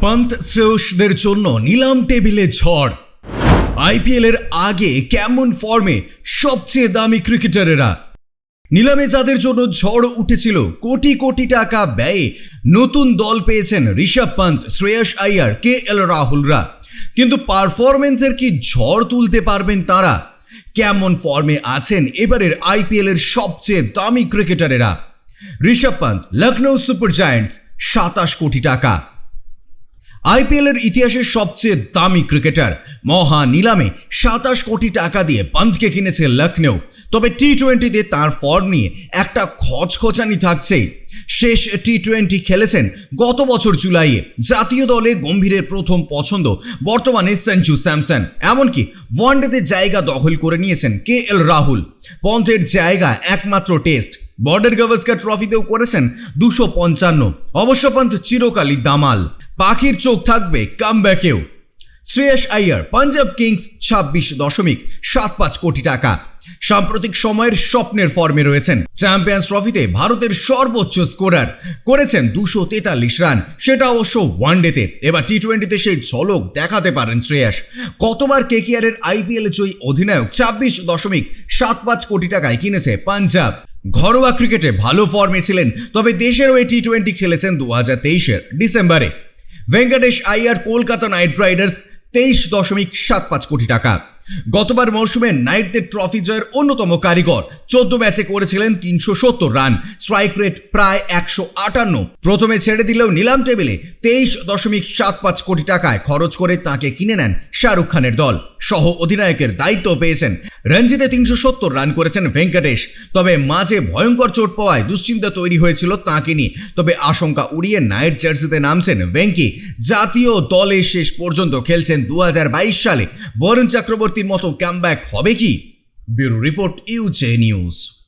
পন্ত শ্রেয়সদের জন্য নিলাম টেবিলে ঝড়। আইপিএল এর আগে কেমন ফর্মে সবচেয়ে দামি ক্রিকেটারেরা। নিলামে যাদের জন্য ঝড় উঠেছিল, কোটি কোটি টাকা ব্যয়ে নতুন দল পেয়েছেন ঋষভ পন্ত, শ্রেয়স আইয়ার, কেএল রাহুলরা। কিন্তু পারফরমেন্সের কি ঝড় তুলতে পারবেন তারা? কেমন ফর্মে আছেন এবারের আইপিএল এর সবচেয়ে দামি ক্রিকেটারেরা? ঋষভ পন্ত, লখনৌ সুপার জায়ান্টস, 27 কোটি টাকা। আইপিএল এর ইতিহাসের সবচেয়ে দামি ক্রিকেটার। মহা নিলামে 27 কোটি টাকা দিয়ে পন্তকে কিনেছে লখনৌ। তবে টি-20তে তার ফর্ম নিয়ে একটা খচখচানি থাকছেই। শেষ টি-20 খেলেছেন গত বছর জুলাইয়ে। জাতীয় দলে গম্ভীরের প্রথম পছন্দ, বর্তমানে সঞ্জু স্যামসন। এমনকি ওয়ানডেতে জায়গা দখল করে নিয়েছেন কেএল রাহুল। পন্থের জায়গা একমাত্র টেস্ট, বর্ডার গাভাস্কার ট্রফিতেও করেছেন 255। অবশ্য পন্ত চিরকালই দামাল, পাখির চোখ থাকবে কামব্যাকেও। শ্রেয়স আইয়ার, পাঞ্জাব কিংস, 26.75 কোটি টাকা। সাম্প্রতিক সময়ের স্বপ্নের ফর্মে রয়েছেন। চ্যাম্পিয়ন্স ট্রফিতে ভারতের সর্বোচ্চ স্কোরার, করেছেন 243 রান, সেটা অবশ্য ওয়ানডেতে। এবার টি-20তে সেই ঝলক দেখাতে পারেন শ্রেয়স। কতবার কেকেআরের আইপিএল জয়ী অধিনায়ক 26.75 কোটি টাকায় কিনেছে পাঞ্জাব। ঘরোয়া ক্রিকেটে ভালো ফর্মে ছিলেন, তবে দেশের হয়ে টি-20 খেলেছেন 2023-এর ডিসেম্বরে। ভেঙ্কটেশ আইয়ার, কলকাতা নাইট রাইডার্স, 23.75 কোটি টাকা। গতবার মৌসুমে নাইটদের ট্রফি জয়ের অন্যতম কারিগর। 14 ম্যাচে করেছিলেন 370 রান, স্ট্রাইক রেট প্রায় 158। প্রথমে ছেড়ে দিলেও নিলাম টেবিলে 23.75 কোটি টাকায় খরচ করে তাকে কিনে নেন শাহরুখ খানের দল। সহ অধিনায়কের দায়িত্ব পেয়েছেন। রঞ্জিতে 370 রান করেছেন ভেঙ্কটেশ। তবে মাঝে ভয়ঙ্কর চোট পাওয়ায় দুশ্চিন্তা তৈরি হয়েছিল তাঁকে নিয়ে। তবে আশঙ্কা উড়িয়ে নাইট জার্সিতে নামছেন ভেঙ্কি। জাতীয় দলে শেষ পর্যন্ত খেলছেন 2022 সালে। বরুণ চক্রবর্তীর মতো কামব্যাক হবে কি? Bureau report, UJ news.